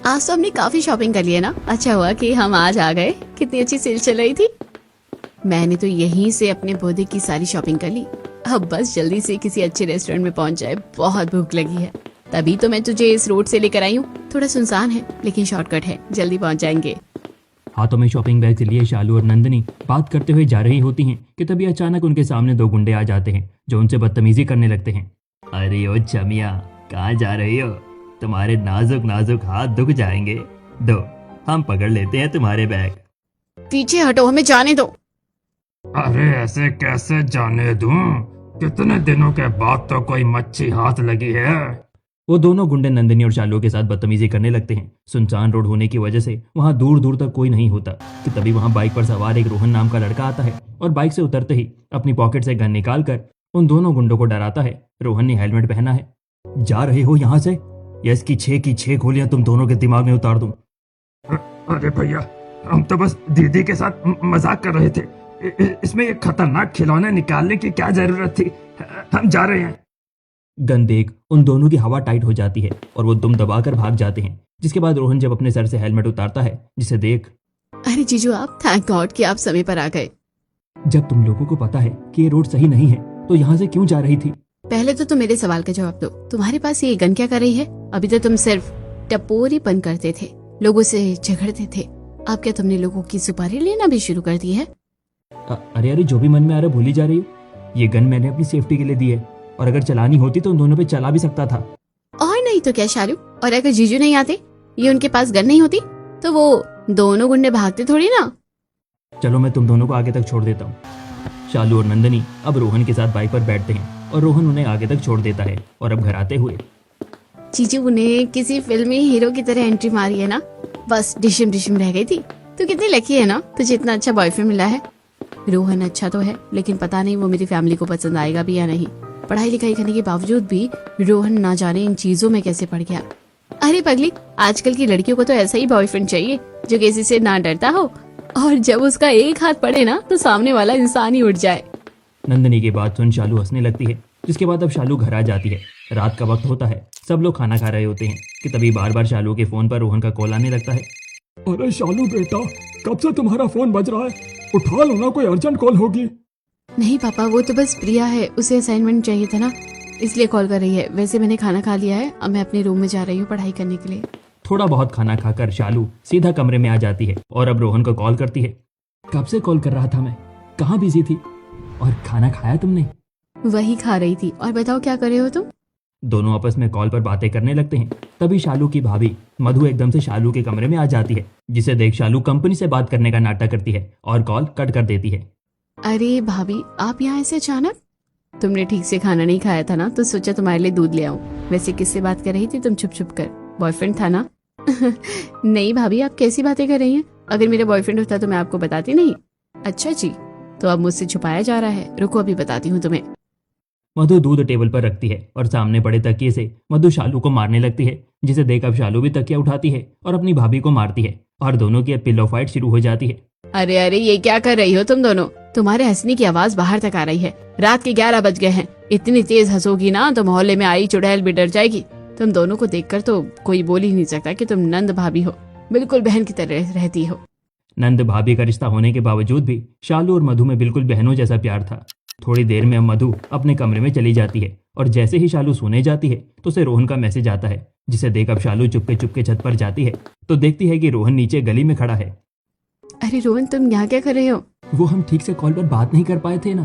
आज तो हमने काफी शॉपिंग कर ली है ना। अच्छा हुआ कि हम आज आ गए। कितनी अच्छी सेल चल रही थी। मैंने तो यहीं से अपने बर्थडे की सारी शॉपिंग कर ली। अब बस जल्दी से किसी अच्छे रेस्टोरेंट में पहुंच जाए, बहुत भूख लगी है। तभी तो मैं तुझे इस रोड से लेकर आई हूँ। थोड़ा सुनसान है लेकिन शॉर्टकट है, जल्दी पहुंच जाएंगे। हाथों में शॉपिंग बैग लिए शालू और नंदिनी बात करते हुए जा रही होती हैं कि तभी अचानक उनके सामने दो गुंडे आ जाते हैं जो उनसे बदतमीजी करने लगते हैं। अरे ओ चमिया, कहाँ जा रही हो? तुम्हारे नाजुक नाजुक हाथ दुख जाएंगे। दो, हम पकड़ लेते हैं तुम्हारे बैग। पीछे हटो, हमें जाने दो। अरे ऐसे कैसे जाने दूं? कितने दिनों के बाद तो कोई मच्छी हाथ लगी है। वो दोनों गुंडे नंदिनी और शालू के साथ बदतमीजी करने लगते हैं। सुनसान रोड होने की वजह से वहां दूर दूर तक कोई नहीं होता कि तभी वहां बाइक पर सवार एक रोहन नाम का लड़का आता है और बाइक से उतरते ही अपनी पॉकेट से गन निकालकर उन दोनों गुंडों को डराता है। रोहन ने हेलमेट पहना है। जा रहे हो यहाँ से या इसकी छह की छह गोलियां तुम दोनों के दिमाग में उतार दूं। अरे भैया, हम तो बस दीदी के साथ मजाक कर रहे थे। इसमें ये खतरनाक खिलौने निकालने की क्या जरूरत थी? हम जा रहे हैं। गन देख उन दोनों की हवा टाइट हो जाती है और वो दुम दबाकर भाग जाते हैं। जिसके बाद रोहन जब अपने सर से हेलमेट उतारता है जिसे देख, अरे जीजू, आप थैंक गॉड कि आप समय पर आ गए। जब तुम लोगों को पता है कि ये रोड सही नहीं है तो यहाँ से क्यों जा रही थी? पहले तो तुम मेरे सवाल का जवाब दो। तुम्हारे पास ये गन क्या कर रही है? अभी तो तुम सिर्फ टपोरीपन करते थे, लोगों से झगड़ते थे। अब क्या तुमने लोगों की सुपारी लेना भी शुरू कर दी है? अरे अरे, जो भी मन में आ रहा है भूली जा रही हो। ये गन मैंने अपनी सेफ्टी के लिए दी है और अगर चलानी होती तो उन दोनों पे चला भी सकता था। और नहीं तो क्या शालू, और अगर जीजू नहीं आते, ये उनके पास गन नहीं होती, तो वो दोनों गुंडे भागते थोड़ी ना। चलो मैं तुम दोनों को आगे तक छोड़ देता हूँ। शालू और नंदिनी अब रोहन के साथ बाइक पर बैठते हैं और रोहन उन्हें आगे तक छोड़ देता है और अब घर आते हुए, जीजू ने किसी फिल्मी हीरो की तरह एंट्री मारी है ना। बस डिशम डिशम रह गई थी। तू कितनी लकी है ना, तुझे इतना अच्छा बॉयफ्रेंड मिला है। रोहन अच्छा तो है लेकिन पता नहीं वो मेरी फैमिली को पसंद आएगा भी या नहीं। पढ़ाई लिखाई करने के बावजूद भी रोहन ना जाने इन चीजों में कैसे पड़ गया। अरे पगली, आजकल की लड़कियों को तो ऐसा ही बॉयफ्रेंड चाहिए जो किसी से ना डरता हो और जब उसका एक हाथ पड़े ना तो सामने वाला इंसान ही उठ जाए। नंदिनी की बात सुन शालू हंसने लगती है। जिसके बाद अब शालू घर आ जाती है। रात का वक्त होता है, सब लोग खाना खा रहे होते हैं कि तभी बार बार शालू के फोन पर रोहन का कॉल आने लगता है। अरे शालू बेटा, कब से तुम्हारा फोन बज रहा है? उठा लो ना, कोई अर्जेंट कॉल होगी। नहीं पापा, वो तो बस प्रिया है, उसे असाइनमेंट चाहिए था ना, इसलिए कॉल कर रही है। वैसे मैंने खाना खा लिया है, अब मैं अपने रूम में जा रही हूँ पढ़ाई करने के लिए। थोड़ा बहुत खाना खाकर शालू सीधा कमरे में आ जाती है और अब रोहन को कॉल करती है। कब से कॉल कर रहा था मैं, कहाँ बिजी थी? और खाना खाया तुमने? वही खा रही थी। और बताओ क्या कर रहे हो तुम? दोनों आपस में कॉल पर बातें करने लगते हैं। तभी शालू की भाभी मधु एकदम से शालू के कमरे में आ जाती है। जिसे देख शालू कंपनी से बात करने का नाटक करती है और कॉल कट कर देती है। अरे भाभी, आप यहाँ ऐसे अचानक? तुमने ठीक से खाना नहीं खाया था ना, तो सोचा तुम्हारे लिए दूध ले आऊं। वैसे किससे बात कर रही थी तुम छुप छुप कर? बॉयफ्रेंड था ना? नहीं भाभी, आप कैसी बातें कर रही हैं? अगर मेरा बॉयफ्रेंड होता तो मैं आपको बताती नहीं। अच्छा जी, तो अब मुझसे छुपाया जा रहा है। रुको अभी बताती हूँ तुम्हें। मधु दूध टेबल पर रखती है और सामने पड़े तकिए से मधु शालू को मारने लगती है। जिसे देख अब शालू भी तकिया उठाती है और अपनी भाभी को मारती है और दोनों की अब पिलो फाइट शुरू हो जाती है। अरे अरे, ये क्या कर रही हो तुम दोनों? तुम्हारे हंसने की आवाज बाहर तक आ रही है। रात के 11 बज गए हैं। इतनी तेज हंसोगी ना तो मोहल्ले में आई चुड़ैल भी डर जाएगी। तुम दोनों को देखकर तो कोई बोल ही नहीं सकता कि तुम नंद भाभी हो। बिल्कुल बहन की तरह रहती हो। नंद भाभी का रिश्ता होने के बावजूद भी शालू और मधु में बिल्कुल बहनों जैसा प्यार था। थोड़ी देर में अब मधु अपने कमरे में चली जाती है और जैसे ही शालू सोने जाती है तो उसे रोहन का मैसेज आता है। जिसे देख अब शालू चुपके चुपके छत पर जाती है तो देखती है कि रोहन नीचे गली में खड़ा है। अरे रोहन, तुम यहाँ क्या कर रहे हो? वो हम ठीक से कॉल पर बात नहीं कर पाए थे ना,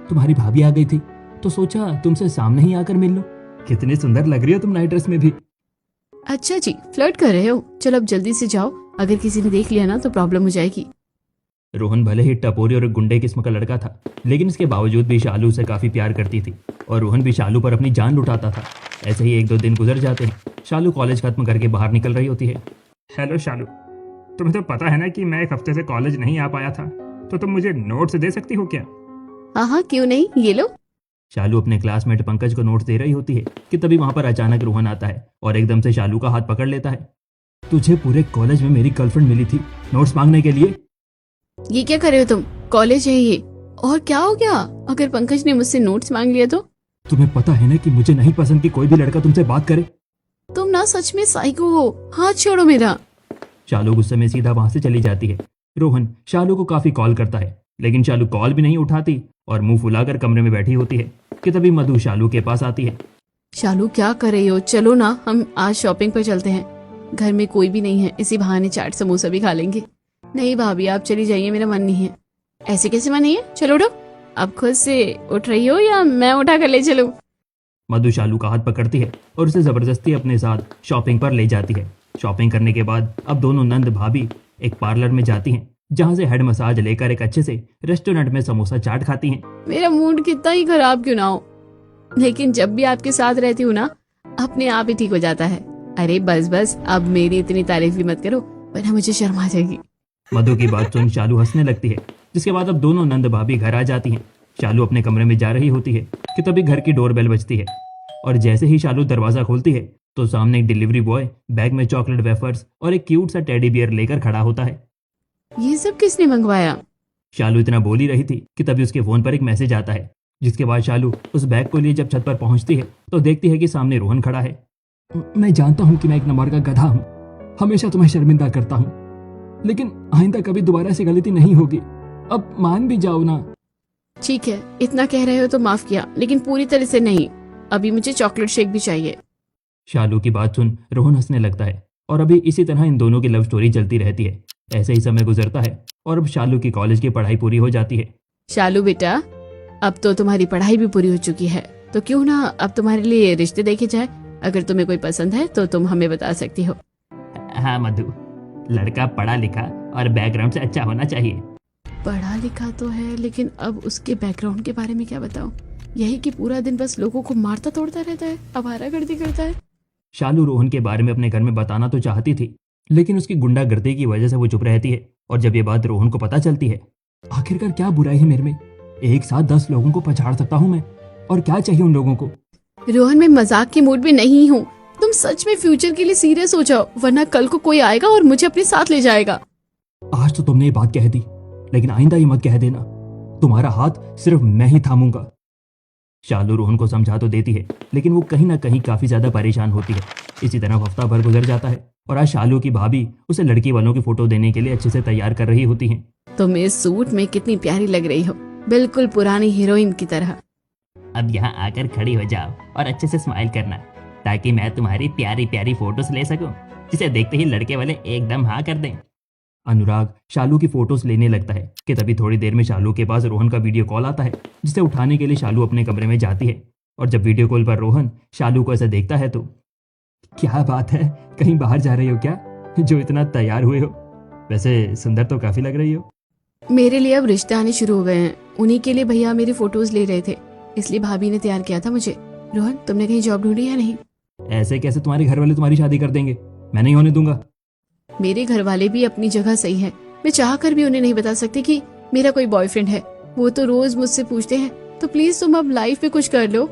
तुम्हारी भाभी आ गई थी तो सोचा तुमसे सामने ही आकर मिल लो। कितनी सुंदर लग रही हो तुम नाइट ड्रेस में भी। अच्छा जी, फ्लर्ट कर रहे हो? चलो अब जल्दी से जाओ, अगर किसी ने देख लिया ना तो प्रॉब्लम हो जाएगी। रोहन भले ही टपोरी और गुंडे किस्म का लड़का था लेकिन इसके बावजूद भी शालू से काफी प्यार करती थी और रोहन भी शालू पर अपनी जान लुटाता था। ऐसे ही 1-2 दिन गुजर जाते हैं। शालू कॉलेज खत्म करके बाहर निकल रही होती है। हेलो शालू, तुम्हें तो पता है ना कि मैं एक हफ्ते से कॉलेज नहीं आ पाया था, तो तुम मुझे नोट्स दे सकती हो क्या? हाँ हाँ, क्यों नहीं, ये लो। शालू अपने क्लासमेट पंकज को नोट्स दे रही होती है कि तभी वहां पर अचानक रोहन आता है और एकदम से शालू का हाथ पकड़ लेता है। तुझे पूरे कॉलेज में मेरी गर्लफ्रेंड मिली थी नोट्स मांगने के लिए? ये क्या कर रहे हो तुम? कॉलेज है ये। और क्या हो गया अगर पंकज ने मुझसे नोट्स मांग लिया तो? तुम्हें पता है ना कि मुझे नहीं पसंद कि कोई भी लड़का तुमसे बात करे। तुम ना सच में साइको हो, हाथ छोड़ो मेरा। शालू गुस्से में सीधा वहां से चली जाती है। रोहन शालू को काफी कॉल करता है, लेकिन शालू कॉल भी नहीं उठाती और मुंह फुलाकर कमरे में बैठी होती है कि तभी मधु शालू के पास आती है। शालू क्या कर रही हो? चलो ना, हम आज शॉपिंग पर चलते हैं। घर में कोई भी नहीं है, इसी बहाने चाट समोसा भी खा लेंगे। नहीं भाभी, आप चली जाइए, मेरा मन नहीं है। ऐसे कैसे मन नहीं है? चलो उठो। आप खुद से उठ रही हो या मैं उठा कर ले चलूं? मधु शालू का हाथ पकड़ती है और उसे जबरदस्ती अपने साथ शॉपिंग पर ले जाती है। शॉपिंग करने के बाद अब दोनों नंद भाभी एक पार्लर में जाती हैं, जहां से हेड मसाज लेकर एक अच्छे से रेस्टोरेंट में समोसा चाट खाती हैं। मेरा मूड कितना ही खराब क्यों ना हो, लेकिन जब भी आपके साथ रहती हूँ ना, अपने आप ही ठीक हो जाता है। अरे बस बस, अब मेरी इतनी तारीफ भी मत करो, वरना मुझे शर्म आ जाएगी। मधु की बात सुन शालू हंसने लगती है, जिसके बाद अब दोनों नंद भाभी घर आ जाती हैं। शालू अपने कमरे में जा रही होती है कि तभी घर की डोरबेल बजती है और जैसे ही शालू दरवाजा खोलती है तो सामने एक डिलीवरी बॉय बैग में चॉकलेट वेफर्स और एक क्यूट सा टेडी बियर लेकर खड़ा होता है। ये सब किसने मंगवाया? शालू इतना बोल ही रही थी कि तभी उसके फोन पर एक मैसेज आता है, जिसके बाद शालू उस बैग को लिए जब छत पर पहुंचती है तो देखती है कि सामने रोहन खड़ा है। मैं जानता हूँ कि मैं एक नंबर का गधा हूँ, हमेशा तुम्हें शर्मिंदा करता हूँ, लेकिन आइंदा कभी दोबारा ऐसी गलती नहीं होगी। अब मान भी जाओ ना। ठीक है, इतना कह रहे हो तो माफ किया, लेकिन पूरी तरह से नहीं। अभी मुझे चॉकलेट शेक भी चाहिए। शालू की बात सुन रोहन हंसने लगता है और अभी इसी तरह इन दोनों की लव स्टोरी चलती रहती है। ऐसे ही समय गुजरता है और अब शालू की कॉलेज की पढ़ाई पूरी हो जाती है। शालू बेटा, अब तो तुम्हारी पढ़ाई भी पूरी हो चुकी है, तो क्यों ना अब तुम्हारे लिए रिश्ते देखे जाए। अगर तुम्हें कोई पसंद है तो तुम हमें बता सकती हो। हाँ मधु, लड़का पढ़ा लिखा और बैकग्राउंड से अच्छा होना चाहिए। पढ़ा लिखा तो है, लेकिन अब उसके बैकग्राउंड के बारे में क्या बताऊं? यही कि पूरा दिन बस लोगों को मारता तोड़ता रहता है, आवारागर्दी करता है। शालू रोहन के बारे में अपने घर में बताना तो चाहती थी, लेकिन उसकी गुंडागर्दी की वजह से वो चुप रहती है। और जब ये बात रोहन को पता चलती है, आखिरकार क्या बुराई है मेरे में? एक साथ 10 लोगों को पछाड़ सकता हूँ मैं, और क्या चाहिए उन लोगों को? रोहन, मैं मजाक के मूड में नहीं हूँ। तुम सच में फ्यूचर के लिए सीरियस हो जाओ, वरना कल को कोई आएगा और मुझे अपने साथ ले जाएगा। आज तो तुमने ये बात कह दी, लेकिन आइंदा ये मत कह देना। तुम्हारा हाथ सिर्फ मैं ही थामूंगा। शालू रोहन को समझा तो देती है, लेकिन वो कहीं ना कहीं काफी ज्यादा परेशान होती है। इसी तरह हफ्ता भर गुजर जाता है और आज शालू की भाभी उसे लड़की वालों की फोटो देने के लिए अच्छे से तैयार कर रही होती हैं। तुम इस सूट में कितनी प्यारी लग रही हो, बिल्कुल पुरानी हीरोइन की तरह। अब यहाँ आकर खड़ी हो जाओ और अच्छे से स्माइल करना, ताकि मैं तुम्हारी प्यारी प्यारी फोटोज ले सकूं, जिसे देखते ही लड़के वाले एकदम हाँ कर दें। अनुराग शालू की फोटोज लेने लगता है कि तभी थोड़ी देर में शालू के पास रोहन का वीडियो कॉल आता है, जिसे उठाने के लिए शालू अपने कमरे में जाती है। और जब वीडियो कॉल पर रोहन शालू को ऐसा देखता है तो, क्या बात है, कहीं बाहर जा रही हो क्या, जो इतना तैयार हुए हो? वैसे सुंदर तो काफी लग रही हो। मेरे लिए अब रिश्ते आने शुरू हो गए हैं, उन्हीं के लिए भैया मेरी फोटोज ले रहे थे, इसलिए भाभी ने तैयार किया था मुझे। रोहन, तुमने कहीं जॉब ढूंढी या नहीं? ऐसे कैसे तुम्हारे घर वाले तुम्हारी शादी कर देंगे? मैं नहीं होने दूंगा। मेरे घर वाले भी अपनी जगह सही है, मैं चाह कर भी उन्हें नहीं बता सकती कि मेरा कोई बॉयफ्रेंड है। वो तो रोज मुझसे पूछते हैं, तो प्लीज तुम अब लाइफ में कुछ कर लो।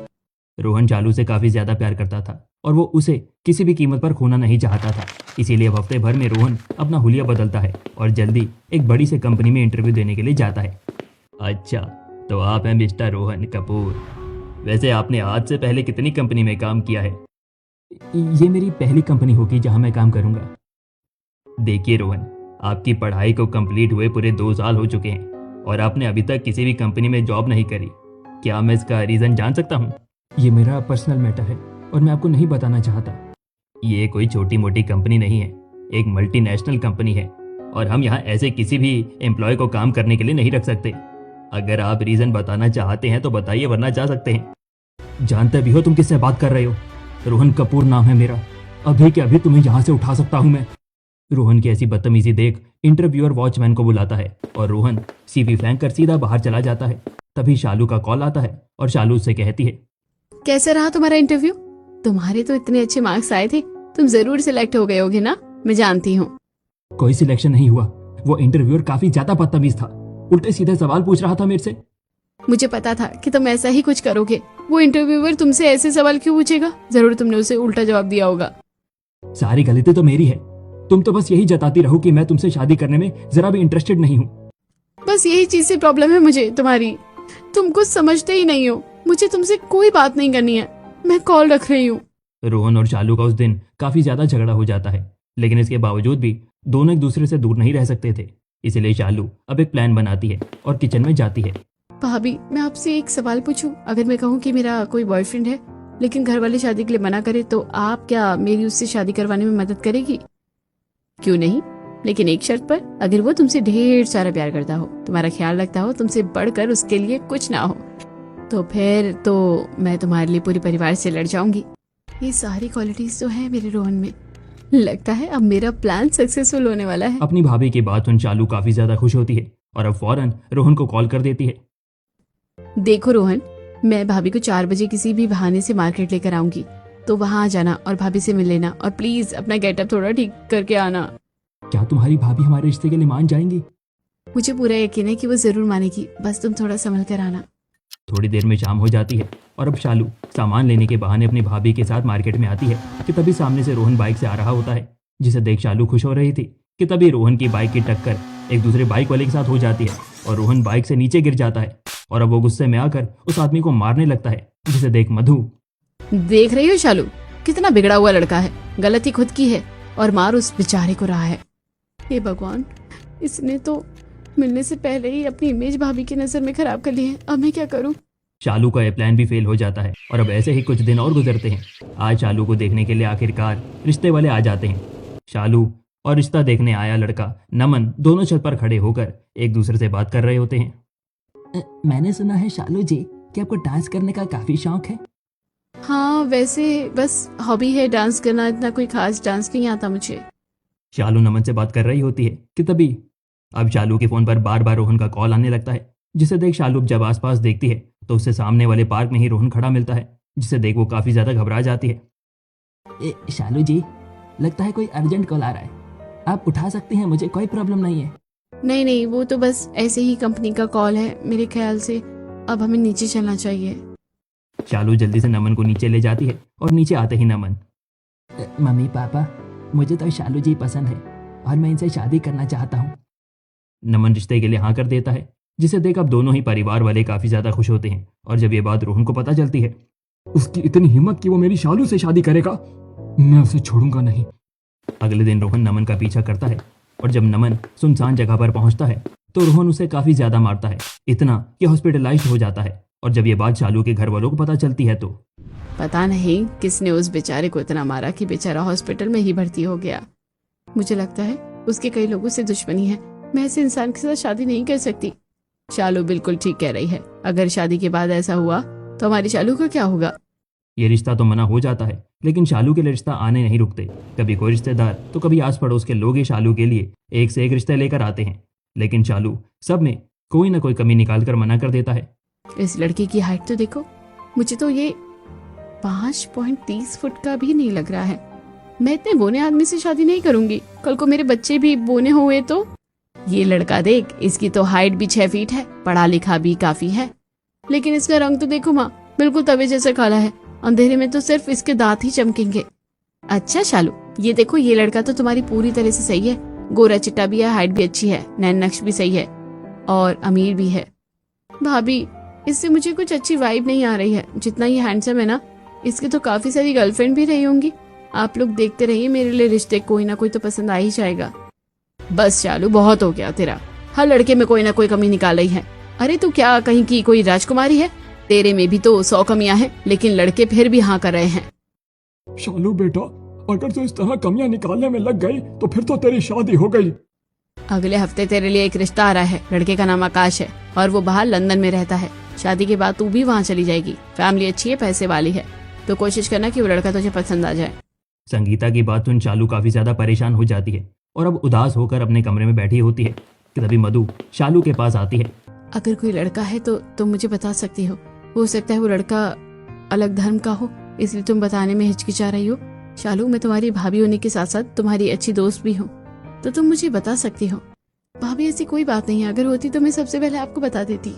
रोहन शालू से काफी ज्यादा प्यार करता था और वो उसे किसी भी कीमत पर खोना नहीं चाहता था। इसीलिए अब हफ्ते भर में रोहन अपना हुलिया बदलता है और जल्दी एक बड़ी से कंपनी में इंटरव्यू देने के लिए जाता है। अच्छा, तो आप हैं मिस्टर रोहन कपूर। वैसे आपने आज से पहले कितनी कंपनी में काम किया है? ये मेरी पहली कंपनी होगी जहां मैं काम करूंगा। देखिए रोहन, आपकी पढ़ाई को कंप्लीट हुए पूरे 2 साल हो चुके हैं और आपने अभी तक किसी भी कंपनी में जॉब नहीं करी। क्या मैं इसका रीजन जान सकता हूँ? ये मेरा पर्सनल मैटर है और मैं आपको नहीं बताना चाहता। ये कोई छोटी मोटी कंपनी नहीं है, एक मल्टीनेशनल कंपनी है और हम यहाँ ऐसे किसी भी एम्प्लॉय को काम करने के लिए नहीं रख सकते। अगर आप रीजन बताना चाहते हैं तो बताइए, वरना जा सकते हैं। जानते भी हो तुम किससे बात कर रहे हो? रोहन कपूर नाम है मेरा, अभी के अभी तुम्हें यहाँ से उठा सकता हूँ मैं। रोहन की ऐसी बदतमीजी देख इंटरव्यूअर वॉचमैन को बुलाता है और रोहन सीवी फेंक कर सीधा बाहर चला जाता है। तभी शालू का कॉल आता है और शालू उससे कहती है, कैसे रहा तुम्हारा इंटरव्यू? तुम्हारे तो इतने अच्छे मार्क्स आए थे, तुम जरूर सिलेक्ट हो गए होगे ना, मैं जानती हूँ। कोई सिलेक्शन नहीं हुआ, वो इंटरव्यूअर काफी ज्यादा बदतमीज था, उल्टे सीधे सवाल पूछ रहा था मेरे से। मुझे पता था कि तुम ऐसा ही कुछ करोगे। वो इंटरव्यूअर तुमसे ऐसे सवाल क्यों पूछेगा? जरूर तुमने उसे उल्टा जवाब दिया होगा। सारी गलती तो मेरी है, तुम तो बस यही जताती रहो कि मैं तुमसे शादी करने में जरा भी इंटरेस्टेड नहीं हूँ। बस यही चीज से प्रॉब्लम है मुझे तुम्हारी, तुम कुछ समझते ही नहीं हो। मुझे तुमसे कोई बात नहीं करनी है, मैं कॉल रख रही हूँ। रोहन और शालू का उस दिन काफी ज्यादा झगड़ा हो जाता है, लेकिन इसके बावजूद भी दोनों एक दूसरे से दूर नहीं रह सकते थे। इसलिए शालू अब एक प्लान बनाती है और किचन में जाती है। भाभी, मैं आपसे एक सवाल पूछूं? अगर मैं कहूँ कि मेरा कोई बॉयफ्रेंड है लेकिन घर वाले शादी के लिए मना करे, तो आप क्या मेरी उससे शादी करवाने में मदद करेगी? क्यों नहीं, लेकिन एक शर्त पर, अगर वो तुमसे ढेर सारा प्यार करता हो, तुम्हारा ख्याल रखता हो, तुमसे बढ़कर उसके लिए कुछ ना हो, तो फिर तो मैं तुम्हारे लिए पूरे परिवार से लड़ जाऊंगी। ये सारी क्वालिटीज तो है मेरे रोहन में। लगता है अब मेरा प्लान सक्सेसफुल होने वाला है। अपनी भाभी की बात सुन शालू काफी ज्यादा खुश होती है और अब फौरन रोहन को कॉल कर देती है। देखो रोहन, मैं भाभी को 4 बजे किसी भी बहाने से मार्केट लेकर आऊंगी, तो वहां आ जाना और भाभी से मिल लेना, और प्लीज अपना गेटअप थोड़ा ठीक करके आना। क्या तुम्हारी भाभी हमारे रिश्ते के लिए मान जाएंगी? मुझे पूरा यकीन है कि वो जरूर मानेगी, बस तुम थोड़ा संभल कर आना। थोड़ी देर में शाम हो जाती है और अब शालू सामान लेने के बहाने अपनी भाभी के साथ मार्केट में आती है कि तभी सामने से रोहन बाइक से आ रहा होता है, जिसे देख शालू खुश हो रही थी कि तभी रोहन की बाइक की टक्कर एक दूसरे बाइक वाले के साथ हो जाती है और रोहन बाइक से नीचे गिर जाता है और अब वो गुस्से में आकर उस आदमी को मारने लगता है, जिसे देख मधु। देख रही हो शालू, कितना बिगड़ा हुआ लड़का है, गलती खुद की है और मार उस बेचारे को रहा है। हे भगवान, इसने तो मिलने से पहले ही अपनी इमेज भाभी की नजर में खराब कर ली है। अब मैं क्या करूं? शालू का यह प्लान भी फेल हो जाता है और अब ऐसे ही कुछ दिन और गुजरते हैं। आज शालू को देखने के लिए आखिरकार रिश्ते वाले आ जाते हैं। शालू और रिश्ता देखने आया लड़का नमन दोनों छत पर खड़े होकर एक दूसरे से बात कर रहे होते हैं। मैंने सुना है शालू जी कि आपको डांस करने का काफी शौक है। हाँ, वैसे बस हॉबी है डांस करना, इतना कोई खास डांस नहीं आता मुझे। शालू नमन से बात कर रही होती है कि तभी अब शालू के फोन पर बार बार रोहन का कॉल आने लगता है, जिसे देख शालू जब आसपास देखती है तो उससे सामने वाले पार्क में ही रोहन खड़ा मिलता है, जिसे देख वो काफी ज्यादा घबरा जाती है। शालू जी, लगता है कोई अर्जेंट कॉल आ रहा है, आप उठा सकती हैं, मुझे कोई प्रॉब्लम नहीं है। नहीं नहीं, वो तो बस ऐसे ही कंपनी का कॉल है मेरे ख्याल से। अब हमें नीचे चलना चाहिए। शालू जल्दी से नमन को नीचे ले जाती है और नीचे आते ही नमन, मम्मी पापा, मुझे तो शालू जी पसंद है और मैं इनसे शादी करना चाहता हूँ। नमन रिश्ते के लिए हाँ कर देता है, जिसे देख अब दोनों ही परिवार वाले काफी ज्यादा खुश होते हैं। और जब ये बात रोहन को पता चलती है, उसकी इतनी हिम्मत कि वो मेरी शालू से शादी करेगा, मैं उसे छोड़ूंगा नहीं। अगले दिन रोहन नमन का पीछा करता है और जब नमन सुनसान जगह पर पहुंचता है तो रोहन उसे काफी ज्यादा मारता है, इतना कि हॉस्पिटलाइज्ड हो जाता है। और जब ये बात शालू के घर वालों को पता चलती है तो पता नहीं किसने उस बेचारे को इतना मारा कि बेचारा हॉस्पिटल में ही भर्ती हो गया। मुझे लगता है उसके कई लोगों से दुश्मनी है। मैं ऐसे इंसान के साथ शादी नहीं कर सकती। शालू बिल्कुल ठीक कह रही है। अगर शादी के बाद ऐसा हुआ तो हमारी शालू का क्या होगा? ये रिश्ता तो मना हो जाता है, लेकिन शालू के लिए रिश्ता आने नहीं रुकते। कभी कोई रिश्तेदार तो कभी आस पड़ोस के लोग ही शालू के लिए एक से एक रिश्ते लेकर आते हैं, लेकिन शालू सब में कोई ना कोई कमी निकाल कर मना कर देता है। इस लड़के की हाइट तो देखो, मुझे तो ये 5.30 फुट का भी नहीं लग रहा है। मैं इतने बोने आदमी से शादी नहीं करूंगी। कल को मेरे बच्चे भी बोने हुए तो। ये लड़का देख, इसकी तो हाइट भी 6 फीट है, पढ़ा लिखा भी काफी है, लेकिन इसका रंग तो देखो माँ, बिल्कुल तवे जैसा काला है। अंधेरे में तो सिर्फ इसके दांत ही चमकेंगे। अच्छा शालू, ये देखो, ये लड़का तो तुम्हारी पूरी तरह से सही है। गोरा चिट्टा भी है, हाइट भी अच्छी है, नैन नक्श भी सही है और अमीर भी है। भाभी, इससे मुझे कुछ अच्छी वाइब नहीं आ रही है। जितना ये हैंडसम है ना, इसके तो काफी सारी गर्लफ्रेंड भी रही होंगी। आप लोग देखते रहिए, मेरे लिए रिश्ते कोई ना कोई तो पसंद आ ही जाएगा। बस शालू, बहुत हो गया तेरा। हर लड़के में कोई ना कोई कमी निकाल रही है। अरे तू क्या कहीं की कोई राजकुमारी है? तेरे में भी तो 100 कमियां हैं, लेकिन लड़के फिर भी हाँ कर रहे हैं। शालू बेटा, अगर तू इस तरह कमियां निकालने में लग गई तो फिर तो तेरी शादी हो गई। अगले हफ्ते तेरे लिए एक रिश्ता आ रहा है। लड़के का नाम आकाश है और वो बाहर लंदन में रहता है। शादी के बाद तू भी वहाँ चली जाएगी। फैमिली अच्छी है, पैसे वाली है, तो कोशिश करना कि वो लड़का तुझे पसंद आ जाए। संगीता की बात सुन शालू काफी ज्यादा परेशान हो जाती है और अब उदास होकर अपने कमरे में बैठी होती है कि तभी मधु शालू के पास आती है। अगर कोई लड़का है तो तुम मुझे बता सकती हो सकता है वो लड़का अलग धर्म का हो, इसलिए तुम बताने में हिचकिचा रही हो। शालू, मैं तुम्हारी भाभी होने के साथ साथ तुम्हारी अच्छी दोस्त भी हूँ, तो तुम मुझे बता सकती हो। भाभी, ऐसी कोई बात नहीं है, अगर होती तो मैं सबसे पहले आपको बता देती।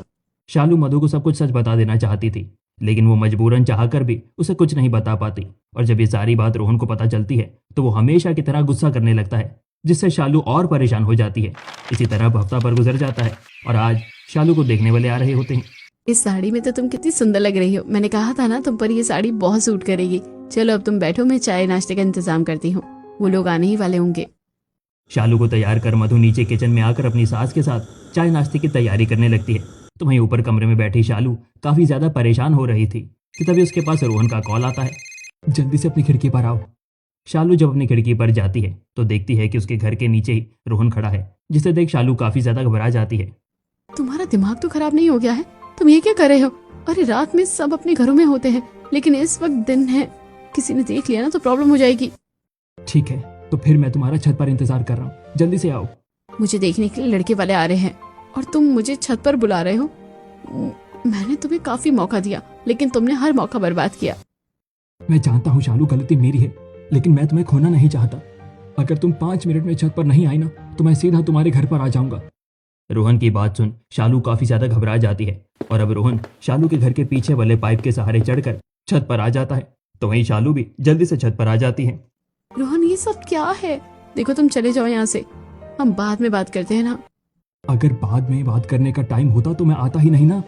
शालू मधु को सब कुछ सच बता देना चाहती थी, लेकिन वो मजबूरन चाहकर भी उसे कुछ नहीं बता पाती। और जब ये सारी बात रोहन को पता चलती है तो वो हमेशा की तरह गुस्सा करने लगता है, जिससे शालू और परेशान हो जाती है। इसी तरह हफ्ता भर गुजर जाता है और आज शालू को देखने वाले आ रहे होते हैं। इस साड़ी में तो तुम कितनी सुंदर लग रही हो। मैंने कहा था ना तुम पर ये साड़ी बहुत सूट करेगी। चलो अब तुम बैठो, मैं चाय नाश्ते का इंतजाम करती हूँ, वो लोग आने ही वाले होंगे। शालू को तैयार कर मधु नीचे किचन में आकर अपनी सास के साथ चाय नाश्ते की तैयारी करने लगती है। तो वहीं ऊपर कमरे में बैठी शालू काफी ज्यादा परेशान हो रही थी कि तभी उसके पास रोहन का कॉल आता है। जल्दी से अपनी खिड़की पर आओ। शालू जब अपनी खिड़की पर जाती है तो देखती है कि उसके घर के नीचे ही रोहन खड़ा है, जिसे देख शालू काफी ज्यादा घबरा जाती है। तुम्हारा दिमाग तो खराब नहीं हो गया है? तुम ये क्या कर रहे हो? अरे रात में सब अपने घरों में होते हैं, लेकिन इस वक्त दिन है, किसी ने देख लिया ना तो प्रॉब्लम हो जाएगी। ठीक है, तो फिर मैं तुम्हारा छत पर इंतजार कर रहा हूँ, जल्दी से आओ। मुझे देखने के लिए लड़के वाले आ रहे हैं और तुम मुझे छत पर बुला रहे हो। मैंने तुम्हें काफी मौका दिया, लेकिन तुमने हर मौका बर्बाद किया। मैं जानता हूँ शालू, गलती मेरी है, लेकिन मैं तुम्हें खोना नहीं चाहता। अगर तुम 5 मिनट में छत पर नहीं आई ना तो मैं सीधा तुम्हारे घर पर आ जाऊंगा। रोहन की बात सुन शालू काफी ज्यादा घबरा जाती है और अब रोहन शालू के घर के पीछे वाले पाइप के सहारे चढ़कर छत पर आ जाता है। तो वहीं शालू भी जल्दी से छत पर आ जाती है। रोहन ये सब क्या है? देखो तुम चले जाओ यहाँ से, हम बाद में बात करते हैं ना। अगर बाद में बात करने का टाइम होता तो मैं आता ही नहीं ना।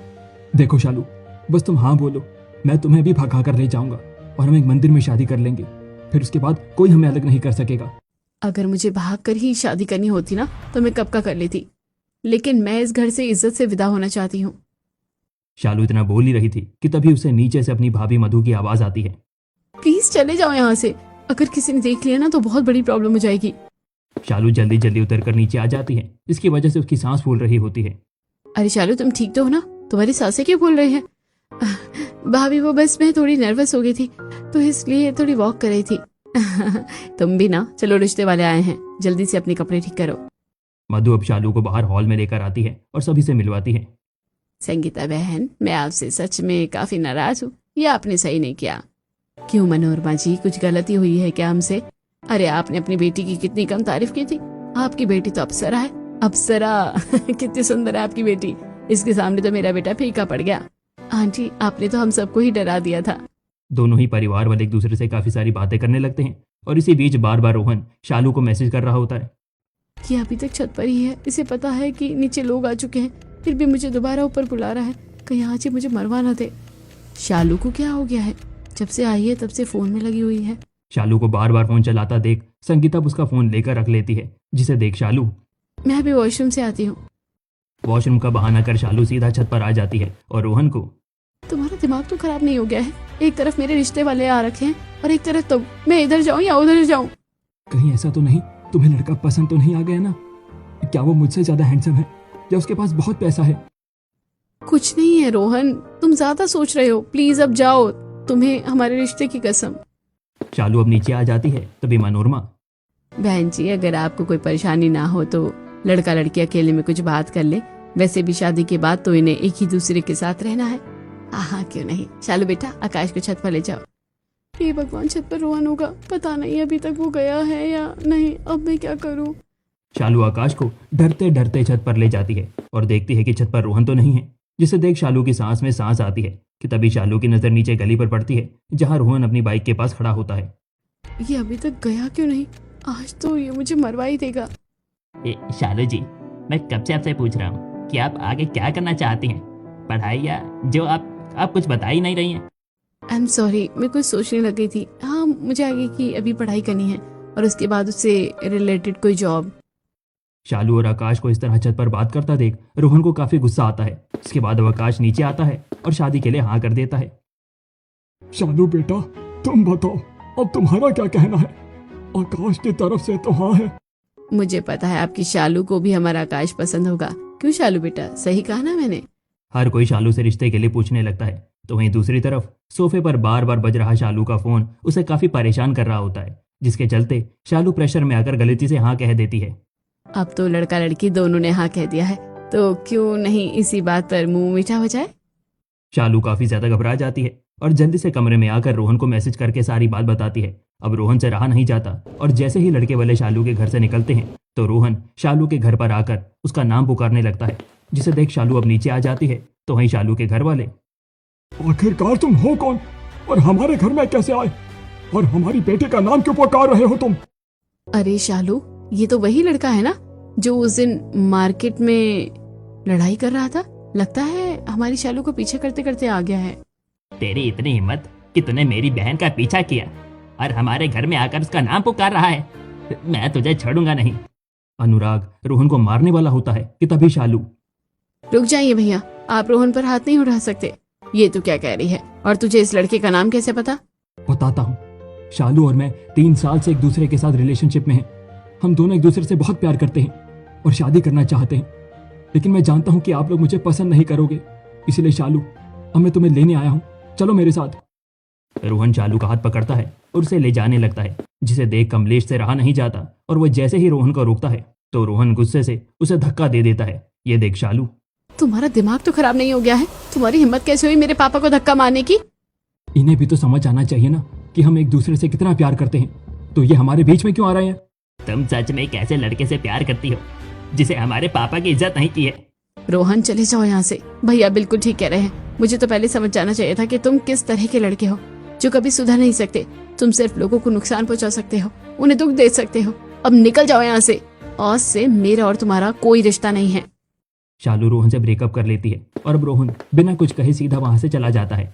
देखो शालू, बस तुम हाँ बोलो, मैं तुम्हें भी भगा कर ले जाऊंगा और हम एक मंदिर में शादी कर लेंगे, फिर उसके बाद कोई हमें अलग नहीं कर सकेगा। अगर मुझे भाग कर ही शादी करनी होती ना तो मैं कब का कर लेती, लेकिन मैं इस घर से इज्जत से विदा होना चाहती हूँ। शालू इतना बोल ही रही थी कि तभी उसे नीचे से अपनी भाभी मधु की आवाज आती है। प्लीज चले जाओ यहाँ से, अगर किसी ने देख लिया ना तो बहुत बड़ी प्रॉब्लम हो जाएगी। शालू जल्दी जल्दी उतरकर नीचे आ जाती है, इसकी वजह से उसकी सांस फूल रही होती है। अरे शालू तुम ठीक तो हो ना? तुम्हारी सासें क्यों बोल रही हैं? भाभी वो बस मैं थोड़ी नर्वस हो गई थी तो इसलिए थोड़ी वॉक कर रही थी। तुम भी ना, चलो रिश्ते वाले आए हैं, जल्दी से अपने कपड़े ठीक करो। मधु अब शालू को बाहर हॉल में लेकर आती है और सभी से मिलवाती है। संगीता बहन, मैं आपसे सच में काफी नाराज हूँ, ये आपने सही नहीं किया। क्यों मनोरमा जी, कुछ गलती हुई है क्या हमसे? अरे आपने अपनी बेटी की कितनी कम तारीफ की थी। आपकी बेटी तो अप्सरा है, अप्सरा। कितनी सुंदर है आपकी बेटी, इसके सामने तो मेरा बेटा फीका पड़ गया। आंटी आपने तो हम सबको ही डरा दिया था। दोनों ही परिवार वाले एक दूसरे से काफी सारी बातें करने लगते हैं और इसी बीच बार बार रोहन शालू को मैसेज कर रहा होता है कि अभी तक छत पर ही है, इसे पता है कि नीचे लोग आ चुके हैं, फिर भी मुझे दोबारा ऊपर बुला रहा है, कहीं आज ही मुझे मरवा ना दे। शालू को क्या हो गया है? जब से आई है तब से फोन में लगी हुई है। शालू को बार बार फोन चलाता देख संगीता उसका फोन लेकर रख लेती है, जिसे देख शालू मैं अभी वॉशरूम से आती हूँ। वॉशरूम का बहाना कर शालू सीधा छत पर आ जाती है और रोहन को, तुम्हारा दिमाग तो खराब नहीं हो गया है? एक तरफ मेरे रिश्ते वाले आ रखे हैं और एक तरफ तुम। मैं इधर जाऊं या उधर जाऊं? कहीं ऐसा तो नहीं तुम्हें लड़का पसंद तो नहीं आ गया ना? क्या वो मुझसे ज्यादा हैंडसम है या उसके पास बहुत पैसा है? कुछ नहीं है रोहन, तुम ज्यादा सोच रहे हो, प्लीज अब जाओ, तुम्हें हमारे रिश्ते की कसम। शालू अब नीचे आ जाती है, तभी मनोरमा, बहन जी अगर आपको कोई परेशानी ना हो तो लड़का लड़की अकेले में कुछ बात कर ले, वैसे भी शादी के बाद तो इन्हें एक ही दूसरे के साथ रहना है। हाँ क्यों नहीं। शालू बेटा आकाश को छत पर ले जाओ। हे भगवान, छत पर रोहन होगा, पता नहीं अभी तक वो गया है या नहीं, अब मैं क्या करूं। शालू आकाश को डरते डरते छत पर ले जाती है और देखती है कि छत पर रोहन तो नहीं है, जिसे देख शालू की सांस में सांस आती है कि तभी शालू की नजर नीचे गली पर पड़ती है जहां रोहन अपनी बाइक के पास खड़ा होता है। ये अभी तक गया क्यों नहीं? आज तो ये मुझे मरवा ही देगा। शालू जी, मैं कब से आपसे पूछ रहा हूँ कि आप आगे क्या करना चाहती हैं, पढ़ाई या जो आप कुछ बता ही नहीं रही हैं। आई एम सॉरी, मैं कुछ सोचने लग गई थी। हाँ मुझे आगे की अभी पढ़ाई करनी है और उसके बाद उससे रिलेटेड कोई जॉब। शालू और आकाश को इस तरह छत पर बात करता देख रोहन को काफी गुस्सा आता है। इसके बाद आकाश नीचे आता है और शादी के लिए हाँ कर देता है। शालू बेटा, तुम बताओ अब तुम्हारा क्या कहना है? आकाश की तरफ से तो हाँ है। मुझे पता है आपकी शालू को भी हमारा आकाश पसंद होगा। क्यों शालू बेटा, सही कहा ना मैंने? हर कोई शालू से रिश्ते के लिए पूछने लगता है। तो वहीं दूसरी तरफ सोफे पर बार बार बज रहा शालू का फोन उसे काफी परेशान कर रहा होता है, जिसके चलते शालू प्रेशर में आकर गलती से हाँ कह देती है। अब तो लड़का लड़की दोनों ने हाँ कह दिया है, तो क्यों नहीं इसी बात पर मुंह मीठा हो जाए। शालू काफी ज्यादा घबरा जाती है और जल्दी से कमरे में आकर रोहन को मैसेज करके सारी बात बताती है। अब रोहन से रहा नहीं जाता और जैसे ही लड़के वाले शालू के घर से निकलते हैं तो रोहन शालू के घर पर आकर उसका नाम पुकारने लगता है, जिसे देख शालू अब नीचे आ जाती है। तो वहीं शालू के घर वाले, आखिरकार तुम हो कौन और हमारे घर में कैसे आए और हमारी बेटे का नाम क्यों पुकार रहे हो तुम? अरे शालू, ये तो वही लड़का है ना जो उस दिन मार्केट में लड़ाई कर रहा था, लगता है हमारी शालू को पीछे करते करते आ गया है। तेरी इतनी हिम्मत कि तूने मेरी बहन का पीछा किया और हमारे घर में आकर उसका नाम पुकार रहा है। मैं तुझे छोड़ूंगा नहीं। अनुराग रोहन को मारने वाला होता है कि तभी शालू। रुक जाइए भैया, आप रोहन पर हाथ नहीं उठा सकते। ये तू क्या कह रही है? और तुझे इस लड़के का नाम कैसे पता? बताता हूँ। शालू और मैं 3 साल से एक दूसरे के साथ रिलेशनशिप में हैं। हम दोनों एक दूसरे से बहुत प्यार करते हैं और शादी करना चाहते हैं, लेकिन मैं जानता हूँ कि आप लोग मुझे पसंद नहीं करोगे, इसलिए शालू अब मैं तुम्हें लेने आया हूँ, चलो मेरे साथ। रोहन शालू का हाथ पकड़ता है और उसे ले जाने लगता है, जिसे देख कमलेश से रहा नहीं जाता और वह जैसे ही रोहन को रोकता है तो रोहन गुस्से से उसे धक्का दे देता है। ये देख शालू। तुम्हारा दिमाग तो खराब नहीं हो गया है? तुम्हारी हिम्मत कैसे हुई मेरे पापा को धक्का मारने की? इन्हें भी तो समझ आना चाहिए ना कि हम एक दूसरे से कितना प्यार करते हैं, तो ये हमारे बीच में क्यों आ रहे हैं? तुम सच में एक ऐसे लड़के से प्यार करती हो जिसे हमारे पापा की इज्जत नहीं की है। रोहन चले जाओ यहाँ से। भैया बिल्कुल ठीक कह रहे हैं। मुझे तो पहले समझ जाना चाहिए था कि तुम किस तरह के लड़के हो जो कभी सुधर नहीं सकते। तुम सिर्फ लोगों को नुकसान पहुंचा सकते हो, उन्हें दुख दे सकते हो। अब निकल जाओ यहाँ से। आज से मेरा और तुम्हारा कोई रिश्ता नहीं है। शालू रोहन से ब्रेकअप कर लेती है और अब रोहन बिना कुछ कहे सीधा वहां से चला जाता है।